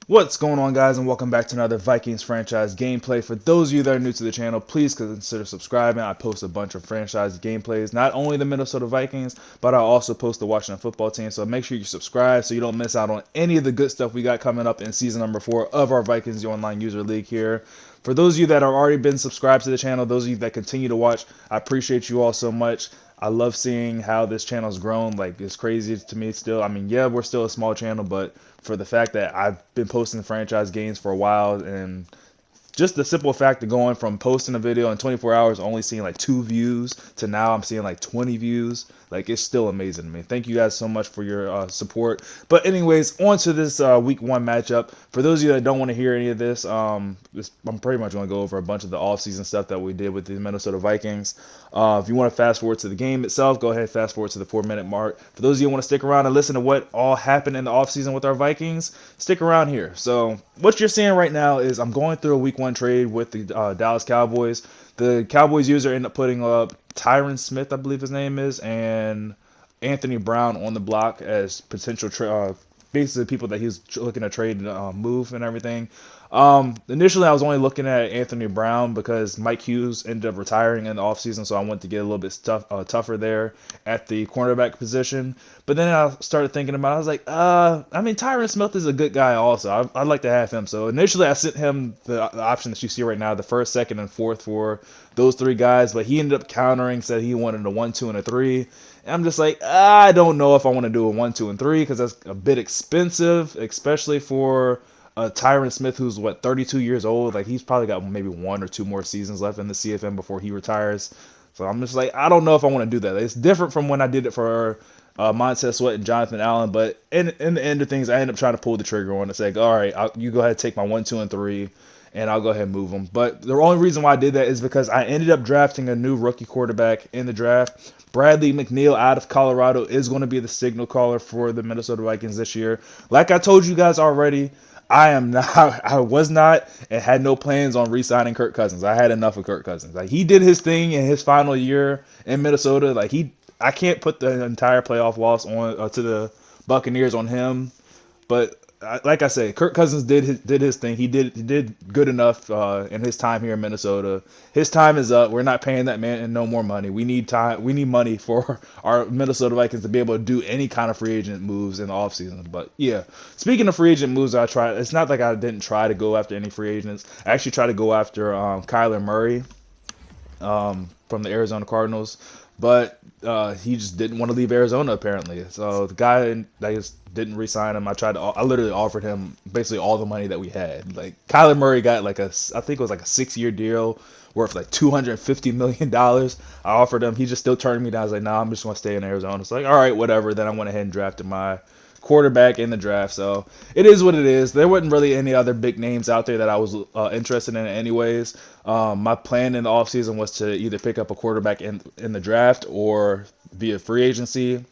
What's going on, guys, and welcome back to another Vikings franchise gameplay. For those of you that are new to the channel, please consider subscribing. I post a bunch of franchise gameplays, not only the Minnesota Vikings, but I also post the Washington football team. So make sure you subscribe so you don't miss out on any of the good stuff we got coming up in season number 4 of our Vikings Online User League here. For those of you that have already been subscribed to the channel, those of you that continue to watch, I appreciate you all so much. I love seeing how this channel's grown. Like, it's crazy to me still. I mean, yeah, we're still a small channel, but for the fact that I've been posting franchise games for a while, and just the simple fact of going from posting a video in 24 hours only seeing like 2 views to now I'm seeing like 20 views, like, it's still amazing to me. Thank you guys so much for your support. But anyways, on to this week 1 matchup. For those of you that don't want to hear any of this, I'm pretty much going to go over a bunch of the offseason stuff that we did with the Minnesota Vikings. If you want to fast forward to the game itself, go ahead and fast forward to the 4-minute mark. For those of you who want to stick around and listen to what all happened in the offseason with our Vikings, stick around here. So what you're seeing right now is I'm going through a week 1 trade with the Dallas Cowboys. The Cowboys user ended up putting up Tyron Smith, I believe his name is, and Anthony Brown on the block as potential basically people that he was looking to trade and move and everything. Initially, I was only looking at Anthony Brown because Mike Hughes ended up retiring in the offseason, so I wanted to get a little bit tougher there at the cornerback position. But then I started thinking about it. I was like, I mean, Tyron Smith is a good guy also. I'd like to have him. So initially, I sent him the option that you see right now, the first, second, and fourth for those 3 guys, but he ended up countering, said he wanted a 1, 2, and a 3. And I'm just like, I don't know if I want to do a 1, 2, and 3 because that's a bit expensive, especially for Tyron Smith, who's 32 years old. Like, he's probably got maybe 1 or 2 more seasons left in the CFM before he retires. So I'm just like, I don't know if I want to do that. It's different from when I did it for Montez Sweat and Jonathan Allen. But in the end of things, I ended up trying to pull the trigger on and say, all right, you go ahead and take my 1, 2, and 3, and I'll go ahead and move them. But the only reason why I did that is because I ended up drafting a new rookie quarterback in the draft. Bradley McNeil out of Colorado is going to be the signal caller for the Minnesota Vikings this year. Like I told you guys already, I was not, and had no plans on re-signing Kirk Cousins. I had enough of Kirk Cousins. Like, he did his thing in his final year in Minnesota. Like, I can't put the entire playoff loss on to the Buccaneers on him. But like I said, Kirk Cousins did his thing. He did good enough in his time here in Minnesota. His time is up. We're not paying that man no more money. We need time. We need money for our Minnesota Vikings to be able to do any kind of free agent moves in the offseason. But yeah, speaking of free agent moves, I tried. It's not like I didn't try to go after any free agents. I actually tried to go after Kyler Murray from the Arizona Cardinals, but he just didn't want to leave Arizona apparently. So the guy that just didn't re-sign him. I literally offered him basically all the money that we had. Like, Kyler Murray got I think it was like a 6-year deal worth like $250 million. I offered him. He just still turned me down. I was like, nah, I'm just gonna stay in Arizona. It's like, all right, whatever. Then I went ahead and drafted my quarterback in the draft. So it is what it is. There wasn't really any other big names out there that I was interested in anyways. My plan in the offseason was to either pick up a quarterback in the draft or via free agency.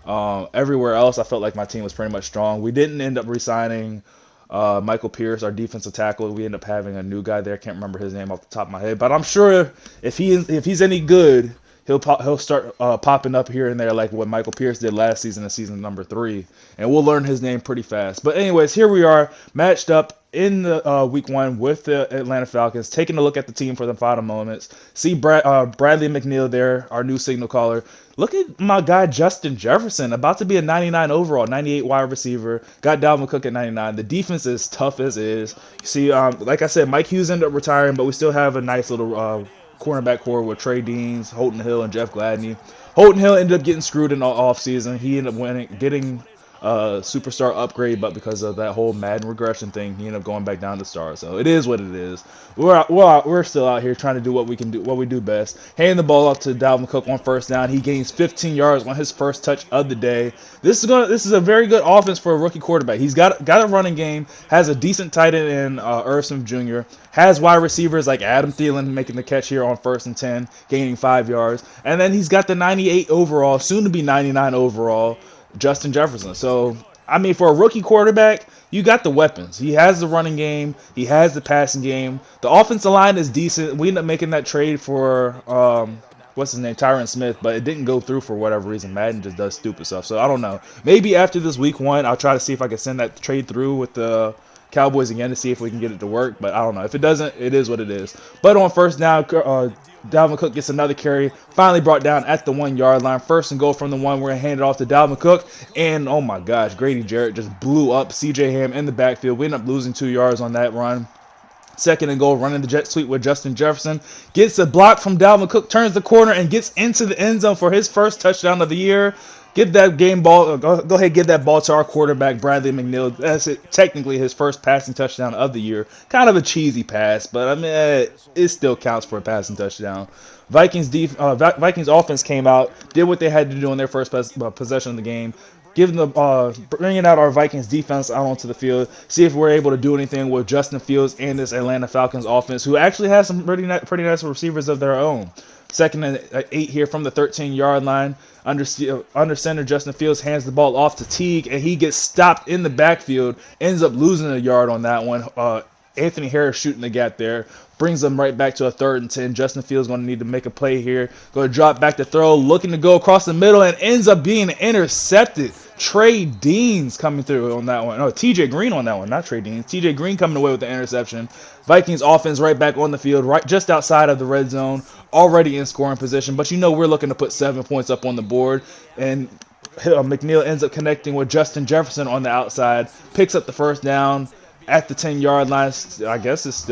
Everywhere else, I felt like my team was pretty much strong. We didn't end up re-signing Michael Pierce, our defensive tackle. We ended up having a new guy there. I can't remember his name off the top of my head, but I'm sure if he's any good, he'll start popping up here and there like what Michael Pierce did last season in season number 3, and we'll learn his name pretty fast. But anyways, here we are matched up in the week 1 with the Atlanta Falcons, taking a look at the team for the final moments. See Bradley McNeil there, our new signal caller. Look at my guy Justin Jefferson, about to be a 99 overall, 98 wide receiver. Got Dalvin Cook at 99. The defense is tough as is. You see, like I said, Mike Hughes ended up retiring, but we still have a nice little cornerback core with Trey Deans, Holton Hill, and Jeff Gladney. Holton Hill ended up getting screwed in the offseason. He ended up getting a superstar upgrade, but because of that whole Madden regression thing, he ended up going back down to star. So it is what it is. We're still out here trying to do what we can do, what we do best. Handing the ball off to Dalvin Cook on first down. He gains 15 yards on his first touch of the day. This is a very good offense for a rookie quarterback. He's got a running game, has a decent tight end in Irv Smith Jr., has wide receivers like Adam Thielen making the catch here on first and 10, gaining 5 yards, and then he's got the 98 overall, soon to be 99 overall, Justin Jefferson. So, I mean, for a rookie quarterback, you got the weapons. He has the running game. He has the passing game. The offensive line is decent. We ended up making that trade for, what's his name, Tyron Smith, but it didn't go through for whatever reason. Madden just does stupid stuff. So, I don't know. Maybe after this week 1, I'll try to see if I can send that trade through with the Cowboys again to see if we can get it to work, but I don't know. If it doesn't, it is what it is. But on first down, Dalvin Cook gets another carry, finally brought down at the 1 yard line. First and goal from the one. We're going to hand it off to Dalvin Cook. And oh my gosh, Grady Jarrett just blew up CJ Ham in the backfield. We end up losing 2 yards on that run. Second and goal, running the jet sweep with Justin Jefferson. Gets a block from Dalvin Cook, turns the corner, and gets into the end zone for his first touchdown of the year. Give that game ball. Go ahead, give that ball to our quarterback, Bradley McNeil. That's technically his first passing touchdown of the year. Kind of a cheesy pass, but I mean, it still counts for a passing touchdown. Vikings offense came out, did what they had to do on their first possession of the game. Bringing out our Vikings defense out onto the field, see if we're able to do anything with Justin Fields and this Atlanta Falcons offense, who actually has some pretty nice receivers of their own. Second and 8 here from the 13-yard line. Under center, Justin Fields hands the ball off to Teague, and he gets stopped in the backfield, ends up losing a yard on that one. Anthony Harris shooting the gap there. Brings them right back to a 3rd and 10. Justin Fields going to need to make a play here. Going to drop back to throw. Looking to go across the middle and ends up being intercepted. Trey Deans coming through on that one. No, TJ Green on that one. Not Trey Deans. TJ Green coming away with the interception. Vikings offense right back on the field. Right just outside of the red zone. Already in scoring position. But you know we're looking to put 7 points up on the board. And McNeil ends up connecting with Justin Jefferson on the outside. Picks up the first down. At the 10-yard line, I guess it's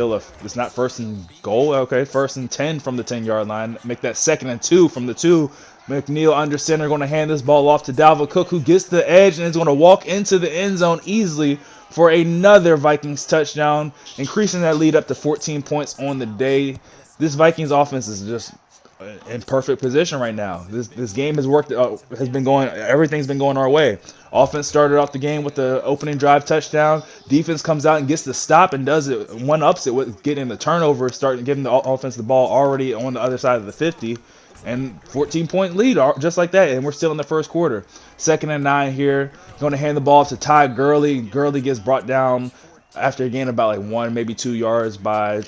not first and goal. Okay, 1st and 10 from the 10-yard line. Make that 2nd and 2 from the 2. McNeil under center, going to hand this ball off to Dalvin Cook, who gets the edge and is going to walk into the end zone easily for another Vikings touchdown, increasing that lead up to 14 points on the day. This Vikings offense is just in perfect position right now. This game has worked. Everything's been going our way. Offense started off the game with the opening drive touchdown. Defense comes out and gets the stop and does it. One-ups it with getting the turnover, starting giving the offense the ball already on the other side of the 50. And 14-point lead just like that. And we're still in the first quarter. 2nd and 9 here. Going to hand the ball to Ty Gurley. Gurley gets brought down after a gain about 1, maybe 2 yards by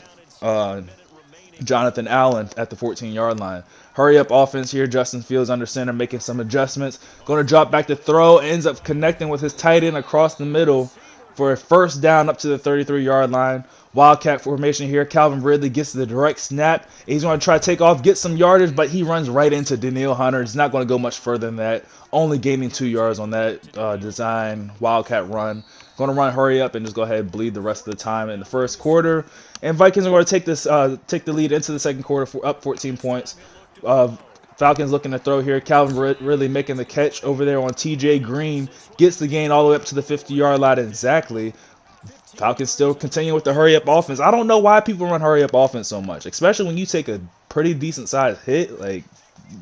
Jonathan Allen at the 14-yard line. Hurry up offense here. Justin Fields under center making some adjustments. Going to drop back to throw. Ends up connecting with his tight end across the middle for a first down up to the 33-yard line. Wildcat formation here. Calvin Ridley gets the direct snap. He's going to try to take off, get some yardage, but he runs right into Danielle Hunter. It's not going to go much further than that. Only gaining 2 yards on that design Wildcat run. Going to run hurry up and just go ahead and bleed the rest of the time in the first quarter. And Vikings are going to take the lead into the second quarter up 14 points. Falcons looking to throw here. Calvin Ridley making the catch over there on TJ Green. Gets the gain all the way up to the 50-yard line exactly. Falcons still continue with the hurry-up offense. I don't know why people run hurry-up offense so much, especially when you take a pretty decent-sized hit.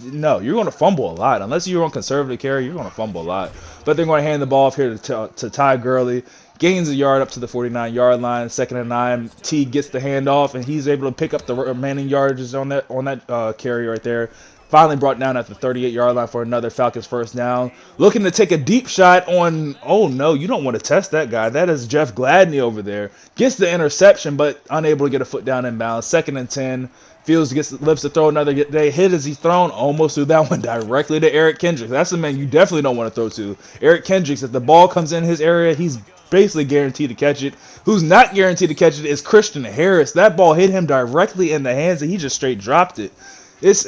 No, you're going to fumble a lot. Unless you're on conservative carry, you're going to fumble a lot. But they're going to hand the ball off here to Ty Gurley. Gains a yard up to the 49-yard line. 2nd and 9. T gets the handoff, and he's able to pick up the remaining yardages on that carry right there. Finally brought down at the 38-yard line for another Falcons first down. Looking to take a deep shot on, oh no, you don't want to test that guy. That is Jeff Gladney over there. Gets the interception, but unable to get a foot down in bounds. 2nd and 10. Fields lives to throw another day. Hit as he's thrown. Almost threw that one directly to Eric Kendricks. That's the man you definitely don't want to throw to. Eric Kendricks, if the ball comes in his area, he's basically guaranteed to catch it. Who's not guaranteed to catch it is Christian Harris. That ball hit him directly in the hands, and he just straight dropped it. It's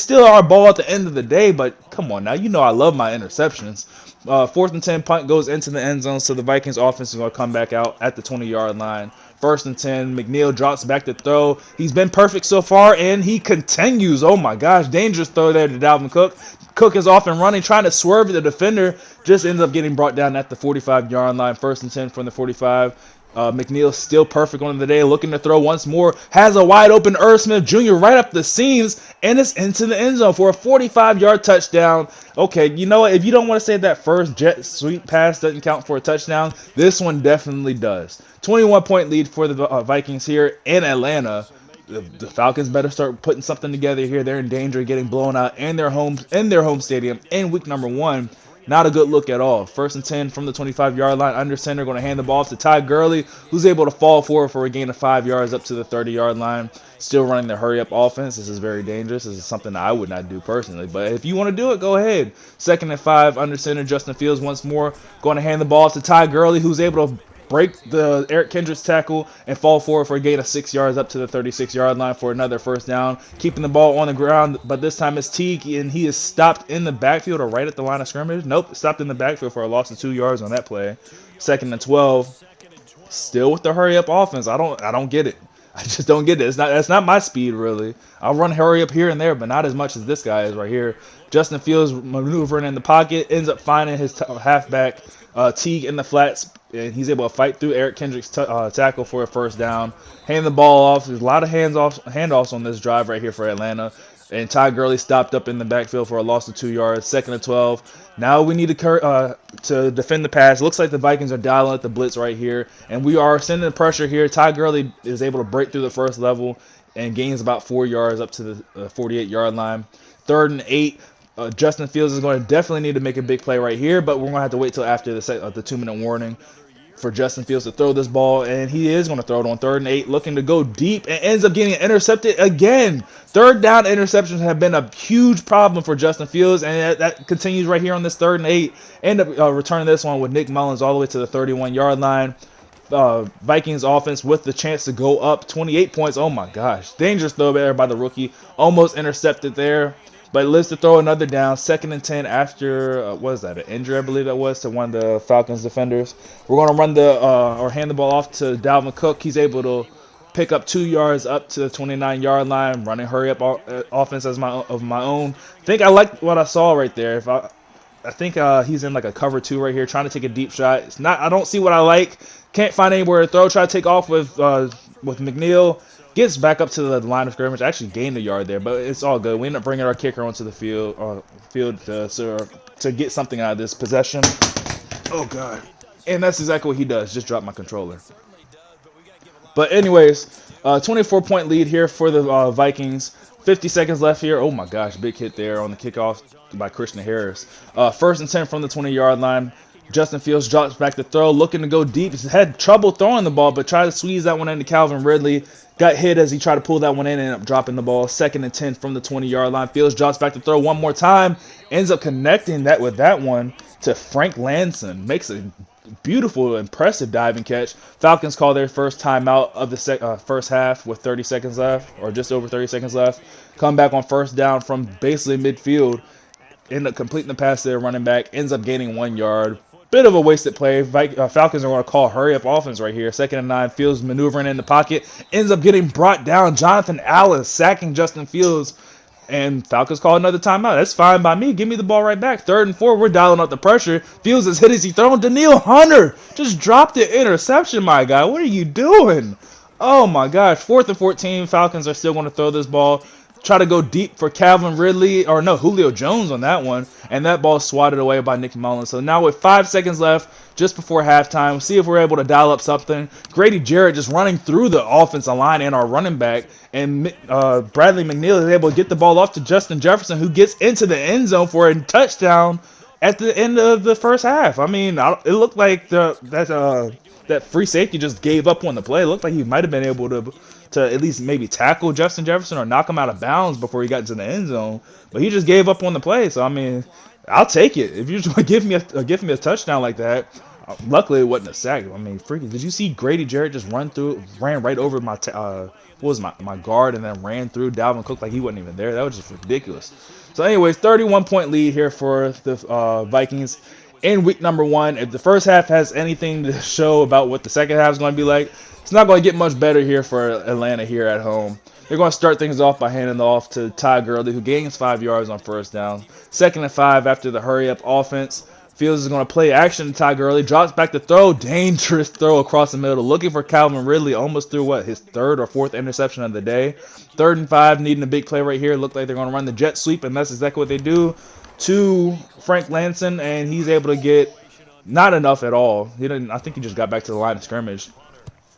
still our ball at the end of the day, but come on now. You know I love my interceptions. 4th and 10 punt goes into the end zone, so the Vikings offense is going to come back out at the 20-yard line. 1st and 10. McNeil drops back to throw. He's been perfect so far, and he continues. Oh, my gosh. Dangerous throw there to Dalvin Cook. Cook is off and running, trying to swerve the defender. Just ends up getting brought down at the 45-yard line. 1st and 10 from the 45. McNeil still perfect on the day, looking to throw once more. Has a wide open Irv Smith Jr. right up the seams, and it's into the end zone for a 45-yard touchdown. Okay, you know what? If you don't want to say that first jet sweep pass doesn't count for a touchdown, this one definitely does. 21-point lead for the Vikings here in Atlanta. The Falcons better start putting something together here. They're in danger of getting blown out in their home stadium in week number 1. Not a good look at all. 1st and 10 from the 25-yard line. Under center, going to hand the ball off to Ty Gurley, who's able to fall forward for a gain of 5 yards up to the 30-yard line. Still running the hurry-up offense. This is very dangerous. This is something that I would not do personally. But if you want to do it, go ahead. 2nd and 5, under center, Justin Fields once more. Going to hand the ball off to Ty Gurley, who's able to break the Eric Kendricks tackle, and fall forward for a gain of 6 yards up to the 36-yard line for another first down. Keeping the ball on the ground, but this time it's Teague, and he is stopped in the backfield or right at the line of scrimmage. Nope, stopped in the backfield for a loss of 2 yards on that play. 2nd and 12. Still with the hurry up offense. I don't get it. I just don't get it. That's not my speed really. I'll run hurry up here and there, but not as much as this guy is right here. Justin Fields maneuvering in the pocket, ends up finding his halfback Teague in the flats, and he's able to fight through Eric Kendricks' tackle for a first down. Hand the ball off. There's a lot of handoffs on this drive right here for Atlanta. And Ty Gurley stopped up in the backfield for a loss of 2 yards. 2nd and 12. Now we need to defend the pass. Looks like the Vikings are dialing at the blitz right here, and we are sending the pressure here. Ty Gurley is able to break through the first level and gains about 4 yards up to the 48-yard line. 3rd and 8. Justin Fields is going to definitely need to make a big play right here, but we're going to have to wait till after the 2-minute warning for Justin Fields to throw this ball, and he is going to throw it on 3rd and 8, looking to go deep, and ends up getting intercepted again. 3rd down interceptions have been a huge problem for Justin Fields, and that continues right here on this 3rd and 8. End up returning this one with Nick Mullins all the way to the 31-yard line. Vikings offense with the chance to go up 28 points. Oh my gosh, dangerous throw there by the rookie, almost intercepted there. But lives to throw another down. 2nd and 10 after, what is that, an injury, I believe that was, to one of the Falcons defenders. We're going to run or hand the ball off to Dalvin Cook. He's able to pick up 2 yards up to the 29-yard line, running hurry-up offense of my own. I think I like what I saw right there. I think he's in like a cover 2 right here, trying to take a deep shot. It's not. I don't see what I like. Can't find anywhere to throw. Try to take off with McNeil. Gets back up to the line of scrimmage. Actually gained a yard there, but it's all good. We end up bringing our kicker onto the field to get something out of this possession. Oh, God. And that's exactly what he does. Just drop my controller. But anyways, 24-point lead here for the Vikings. 50 seconds left here. Oh, my gosh. Big hit there on the kickoff by Christian Harris. 1st and 10 from the 20-yard line. Justin Fields drops back to throw, looking to go deep. He's had trouble throwing the ball, but tried to squeeze that one into Calvin Ridley. Got hit as he tried to pull that one in and ended up dropping the ball. 2nd and 10 from the 20-yard line. Fields drops back to throw one more time. Ends up connecting that with that one to Frank Lanson. Makes a beautiful, impressive diving catch. Falcons call their first timeout of the first half with 30 seconds left, or just over 30 seconds left. Come back on first down from basically midfield. End up completing the pass to their running back. Ends up gaining 1 yard. Bit of a wasted play. Falcons are going to call hurry-up offense right here. 2nd and 9. Fields maneuvering in the pocket. Ends up getting brought down. Jonathan Allen sacking Justin Fields. And Falcons call another timeout. That's fine by me. Give me the ball right back. 3rd and 4. We're dialing up the pressure. Fields is hit as he thrown. Danielle Hunter just dropped the interception, my guy. What are you doing? Oh, my gosh. 4th and 14. Falcons are still going to throw this ball. Try to go deep for Calvin Ridley, or no, Julio Jones on that one, and that ball swatted away by Nick Mullins. So now with 5 seconds left, just before halftime, see if we're able to dial up something. Grady Jarrett just running through the offensive line and our running back, and Bradley McNeil is able to get the ball off to Justin Jefferson, who gets into the end zone for a touchdown at the end of the first half. I mean, it looked like that free safety just gave up on the play. It looked like he might have been able to at least maybe tackle Justin Jefferson or knock him out of bounds before he got into the end zone. But he just gave up on the play. So, I mean, I'll take it. If you just give me a touchdown like that, luckily it wasn't a sack. I mean, freaking, did you see Grady Jarrett just ran right over my guard and then ran through Dalvin Cook like he wasn't even there? That was just ridiculous. So, anyways, 31-point lead here for the Vikings in week number 1. If the first half has anything to show about what the second half is going to be like, it's not going to get much better here for Atlanta here at home. They're going to start things off by handing it off to Ty Gurley, who gains 5 yards on first down. 2nd and 5 after the hurry-up offense. Fields is going to play action to Ty Gurley. Drops back to throw. Dangerous throw across the middle. Looking for Calvin Ridley. Almost threw, his 3rd or 4th interception of the day. 3rd and 5, needing a big play right here. Looked like they're going to run the jet sweep, and that's exactly what they do to Frank Lanson, and he's able to get not enough at all. I think he just got back to the line of scrimmage.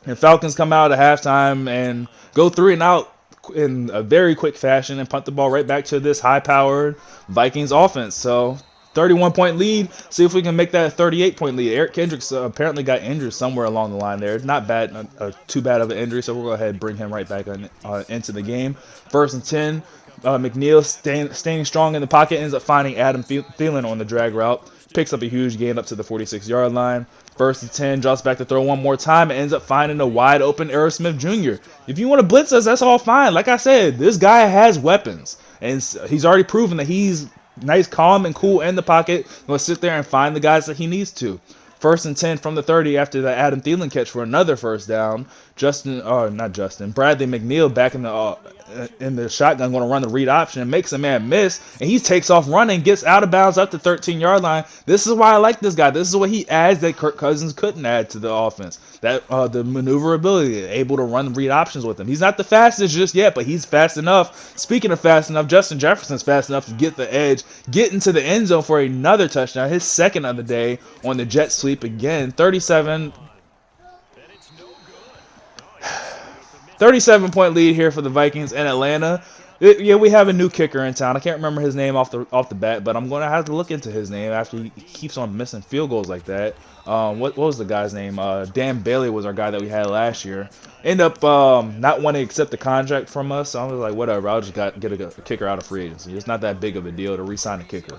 And Falcons come out at halftime and go 3 and out in a very quick fashion and punt the ball right back to this high-powered Vikings offense. So 31-point lead. See if we can make that a 38-point lead. Eric Kendricks apparently got injured somewhere along the line there. Not bad, too bad of an injury, so we'll go ahead and bring him right back into the game. 1st and 10. McNeil staying strong in the pocket, ends up finding Adam Thielen on the drag route. Picks up a huge gain up to the 46-yard line. First and 10, drops back to throw one more time, and ends up finding a wide open Smith Jr. If you want to blitz us, that's all fine. Like I said, this guy has weapons, and he's already proven that he's nice, calm, and cool in the pocket. Going to sit there and find the guys that he needs to. First and 10 from the 30 after the Adam Thielen catch for another first down. Bradley McNeil back in the shotgun, going to run the read option and makes a man miss, and he takes off running, gets out of bounds up the 13-yard line. This is why I like this guy. This is what he adds that Kirk Cousins couldn't add to the offense. That the maneuverability, able to run read options with him. He's not the fastest just yet, but he's fast enough. Speaking of fast enough, Justin Jefferson's fast enough to get the edge, get into the end zone for another touchdown, his second of the day on the jet sweep again. 37-point lead here for the Vikings in Atlanta. Yeah, we have a new kicker in town. I can't remember his name off the bat, but I'm going to have to look into his name after he keeps on missing field goals like that. What was the guy's name? Dan Bailey was our guy that we had last year. End up not wanting to accept the contract from us, so I was like, whatever. I'll just get a kicker out of free agency. It's not that big of a deal to re-sign a kicker.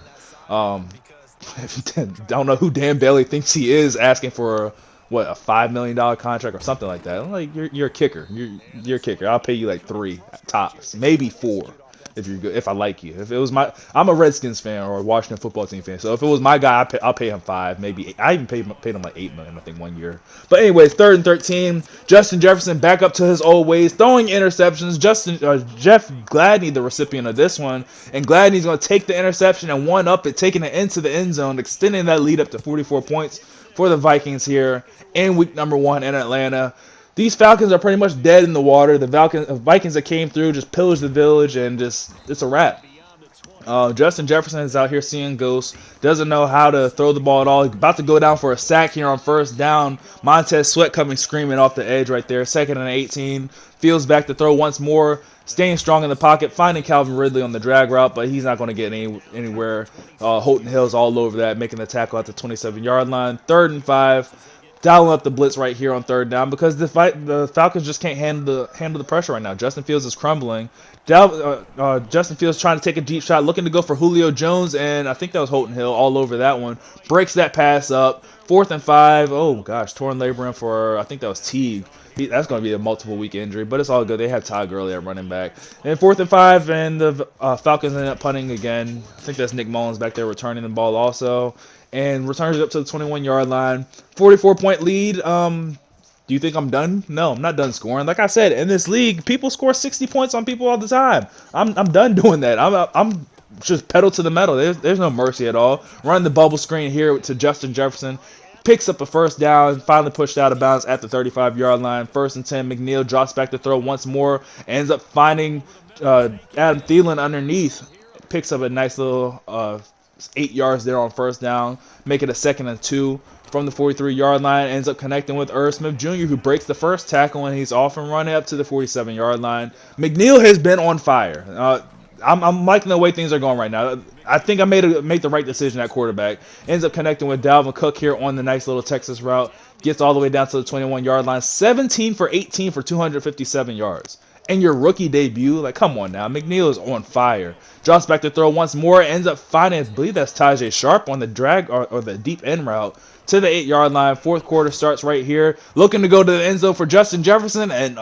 Don't know who Dan Bailey thinks he is, asking for a $5 million contract or something like that. I'm like, you're a kicker. You're a kicker. I'll pay you like 3 tops, maybe 4 if you're good. If I like you. If it was I'm a Redskins fan or a Washington football team fan. So if it was my guy, I'll pay him 5, maybe 8. I even paid him like $8 million, I think, 1 year. But anyways, 3rd and 13. Justin Jefferson back up to his old ways, throwing interceptions. Jeff Gladney, the recipient of this one, and Gladney's going to take the interception and one up it, taking it into the end zone, extending that lead up to 44 points for the Vikings here in week number 1 in Atlanta. These Falcons are pretty much dead in the water. The Vikings that came through just pillaged the village, and just it's a wrap. Justin Jefferson is out here seeing ghosts. Doesn't know how to throw the ball at all. He's about to go down for a sack here on first down. Montez Sweat coming screaming off the edge right there. 2nd and 18. Fields back to throw once more. Staying strong in the pocket. Finding Calvin Ridley on the drag route, but he's not going to get anywhere. Holton Hill's all over that, making the tackle at the 27-yard line. 3rd and 5. Dialing up the blitz right here on 3rd down because the Falcons just can't handle the pressure right now. Justin Fields is crumbling. Justin Fields trying to take a deep shot, looking to go for Julio Jones, and I think that was Holton Hill all over that one. Breaks that pass up. 4th and 5. Oh gosh, torn labrum for, I think that was Teague. That's going to be a multiple week injury, but it's all good. They have Todd Gurley at running back. And 4th and 5, and the Falcons end up punting again. I think that's Nick Mullins back there returning the ball also. And returns it up to the 21-yard line. 44-point lead. Do you think I'm done? No, I'm not done scoring. Like I said, in this league, people score 60 points on people all the time. I'm done doing that. I'm just pedal to the metal. There's no mercy at all. Run the bubble screen here to Justin Jefferson. Picks up a first down, finally pushed out of bounds at the 35-yard line. 1st and 10, McNeil drops back to throw once more. Ends up finding Adam Thielen underneath. Picks up a nice little 8 yards there on first down. Make it a 2nd and 2 from the 43-yard line. Ends up connecting with Smith Jr., who breaks the first tackle, and he's off and running up to the 47-yard line. McNeil has been on fire. I'm liking the way things are going right now. I think I made the right decision at quarterback. Ends up connecting with Dalvin Cook here on the nice little Texas route. Gets all the way down to the 21-yard line. 17 for 18 for 257 yards. And your rookie debut, like, come on now. McNeil is on fire. Drops back to throw once more. Ends up finding, I believe that's Tajay Sharp on the drag or the deep end route to the 8-yard line. 4th quarter starts right here. Looking to go to the end zone for Justin Jefferson. And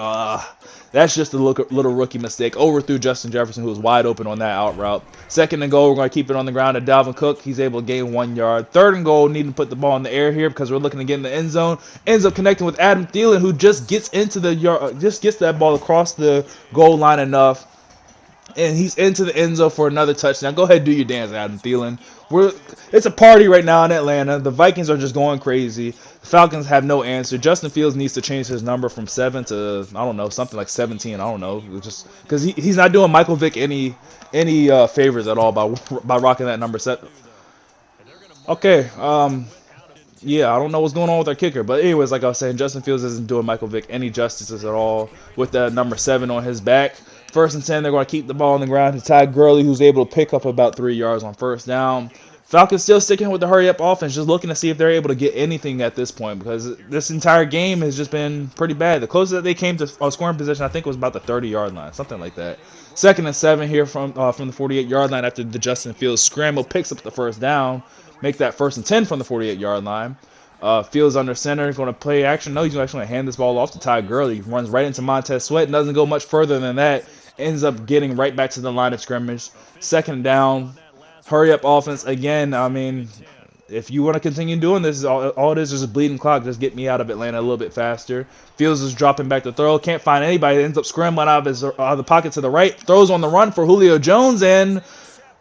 that's just a little rookie mistake. Overthrew Justin Jefferson, who was wide open on that out route. 2nd and goal, we're going to keep it on the ground at Dalvin Cook. He's able to gain 1 yard. 3rd and goal, needing to put the ball in the air here because we're looking to get in the end zone. Ends up connecting with Adam Thielen, who just gets into the yard, just gets that ball across the goal line enough. And he's into the end zone for another touchdown. Go ahead, do your dance, Adam Thielen. It's a party right now in Atlanta. The Vikings are just going crazy. The Falcons have no answer. Justin Fields needs to change his number from 7 to, I don't know, something like 17. I don't know, just because he's not doing Michael Vick any favors at all by rocking that number set. Okay, yeah, I don't know what's going on with our kicker, but anyways, like I was saying, Justin Fields isn't doing Michael Vick any justices at all with that number 7 on his back. 1st and 10, they're going to keep the ball on the ground to Todd Gurley, who's able to pick up about 3 yards on first down. Falcons still sticking with the hurry-up offense, just looking to see if they're able to get anything at this point because this entire game has just been pretty bad. The closest that they came to scoring position, I think, was about the 30-yard line, something like that. 2nd and 7 here from the 48-yard line after the Justin Fields scramble picks up the first down. Make that 1st and 10 from the 48-yard line. Fields under center, going to play action. No, he's actually going to hand this ball off to Ty Gurley. Runs right into Montez Sweat. Doesn't go much further than that. Ends up getting right back to the line of scrimmage. Second down. Hurry up offense. Again, I mean, if you want to continue doing this, all it is a bleeding clock. Just get me out of Atlanta a little bit faster. Fields is dropping back to throw. Can't find anybody. Ends up scrambling out of the pocket to the right. Throws on the run for Julio Jones and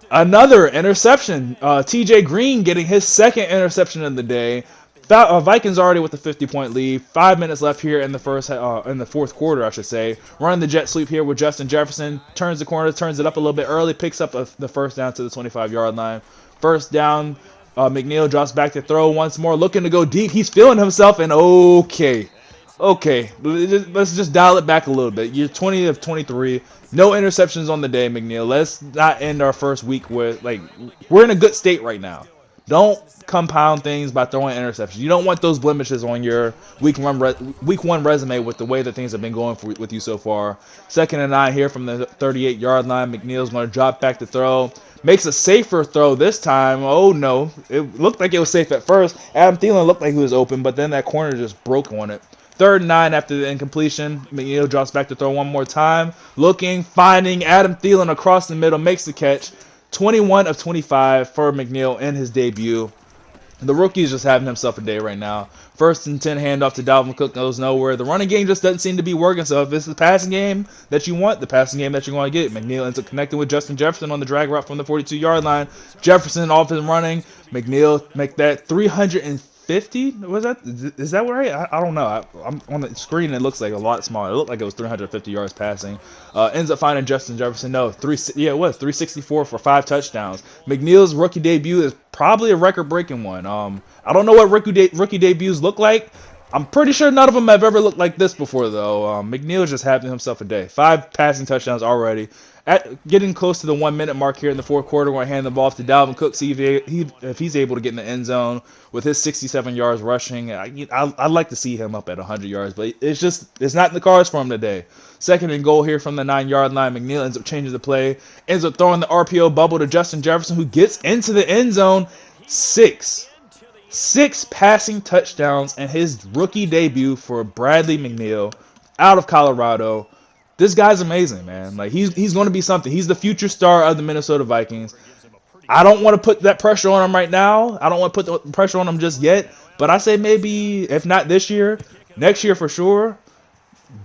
another interception. TJ Green getting his second interception of the day. Vikings already with the 50-point lead. 5 minutes left here in the fourth quarter, I should say. Running the jet sweep here with Justin Jefferson. Turns the corner, turns it up a little bit early. Picks up the first down to the 25-yard line. First down. McNeil drops back to throw once more. Looking to go deep. He's feeling himself. And okay. Let's just dial it back a little bit. You're 20 of 23. No interceptions on the day, McNeil. Let's not end our first week with, we're in a good state right now. Don't compound things by throwing interceptions. You don't want those blemishes on your week one resume with the way that things have been going with you so far. 2nd and 9 here from the 38-yard line. McNeil's going to drop back to throw. Makes a safer throw this time. Oh, no. It looked like it was safe at first. Adam Thielen looked like he was open, but then that corner just broke on it. 3rd and 9 after the incompletion. McNeil drops back to throw one more time. Looking, finding Adam Thielen across the middle. Makes the catch. 21 of 25 for McNeil in his debut. The rookie is just having himself a day right now. 1st and 10 handoff to Dalvin Cook goes nowhere. The running game just doesn't seem to be working. So if it's the passing game that you want, the passing game that you want to get, McNeil ends up connecting with Justin Jefferson on the drag route from the 42-yard line. Jefferson off his running. McNeil make that 350. Was that? Is that right? I don't know. I'm on the screen. It looks like a lot smaller. It looked like it was 350 yards passing. Ends up finding Justin Jefferson. No, it was 364 for 5 touchdowns. McNeil's rookie debut is probably a record-breaking one. I don't know what rookie debuts look like. I'm pretty sure none of them have ever looked like this before, though. McNeil's just having himself a day. 5 passing touchdowns already. Getting close to the 1-minute mark here in the fourth quarter, we're going to hand the ball off to Dalvin Cook, see if he's able to get in the end zone with his 67 yards rushing. I'd like to see him up at 100 yards, but it's not in the cards for him today. 2nd and goal here from the 9-yard line. McNeil ends up changing the play, ends up throwing the RPO bubble to Justin Jefferson, who gets into the end zone. 6 passing touchdowns in his rookie debut for Bradley McNeil out of Colorado. This guy's amazing, man. He's going to be something. He's the future star of the Minnesota Vikings. I don't want to put that pressure on him right now. I don't want to put the pressure on him just yet. But I say maybe, if not this year, next year for sure.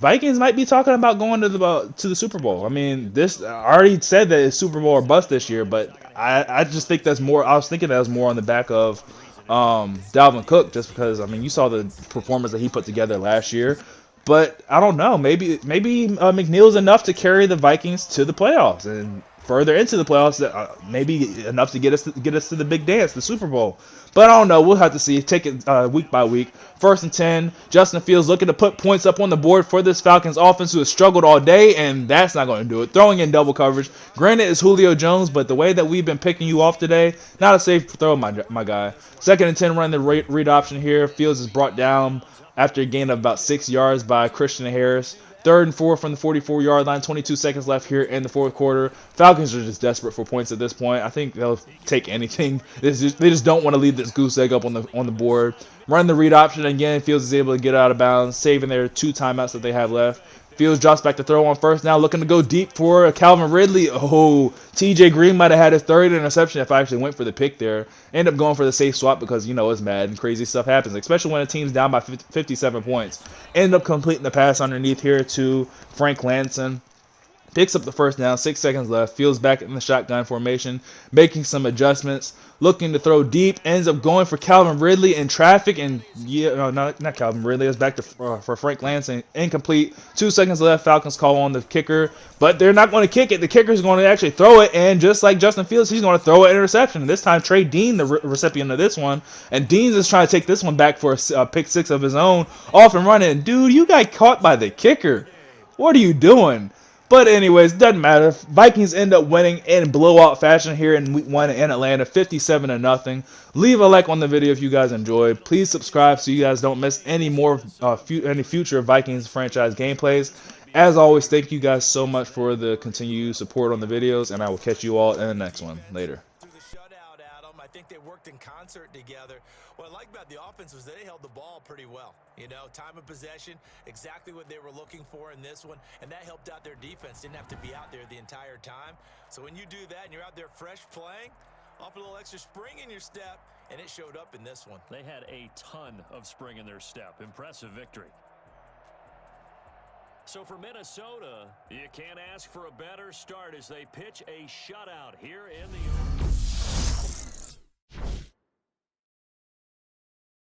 Vikings might be talking about going to the Super Bowl. I mean, I already said that it's Super Bowl or bust this year, but I just think that's more. I was thinking that was more on the back of Dalvin Cook, just because, I mean, you saw the performance that he put together last year. But I don't know. Maybe McNeil's enough to carry the Vikings to the playoffs and further into the playoffs. Maybe enough to get us to the big dance, the Super Bowl. But I don't know. We'll have to see. Take it week by week. 1st and 10. Justin Fields looking to put points up on the board for this Falcons offense, who has struggled all day, and that's not going to do it. Throwing in double coverage. Granted, it's Julio Jones, but the way that we've been picking you off today, not a safe throw, my guy. 2nd and 10, running the read option here. Fields is brought down after a gain of about 6 yards by Christian Harris. 3rd and 4 from the 44-yard line. 22 seconds left here in the fourth quarter. Falcons are just desperate for points at this point. I think they'll take anything. They just don't want to leave this goose egg up on the board. Run the read option again. Fields is able to get out of bounds, saving their 2 timeouts that they have left. Fields drops back to throw on first now, looking to go deep for Calvin Ridley. Oh, TJ Green might have had his 3rd interception if I actually went for the pick there. End up going for the safe swap because, it's Madden. Crazy stuff happens, especially when a team's down by 57 points. End up completing the pass underneath here to Frank Lanson. Picks up the first down, 6 seconds left. Fields back in the shotgun formation, making some adjustments. Looking to throw deep, ends up going for Calvin Ridley in traffic, and not Calvin Ridley. It's back to for Frank Lansing. Incomplete. 2 seconds left. Falcons call on the kicker, but they're not going to kick it. The kicker's going to actually throw it, and just like Justin Fields, he's going to throw an interception. And this time, Trey Dean, the recipient of this one, and Dean's is trying to take this one back for a pick 6 of his own, off and running. Dude, you got caught by the kicker. What are you doing? But anyways, doesn't matter. Vikings end up winning in blowout fashion here in week 1 in Atlanta, 57-0. Leave a like on the video if you guys enjoyed. Please subscribe so you guys don't miss any more any future Vikings franchise gameplays. As always, thank you guys so much for the continued support on the videos, and I will catch you all in the next one. Later. worked in concert together. What I like about the offense was they held the ball pretty well. You know, time of possession, exactly what they were looking for in this one, and that helped out their defense. Didn't have to be out there the entire time. So when you do that and you're out there fresh playing, offer a little extra spring in your step, and it showed up in this one. They had a ton of spring in their step. Impressive victory. So for Minnesota, you can't ask for a better start as they pitch a shutout here in the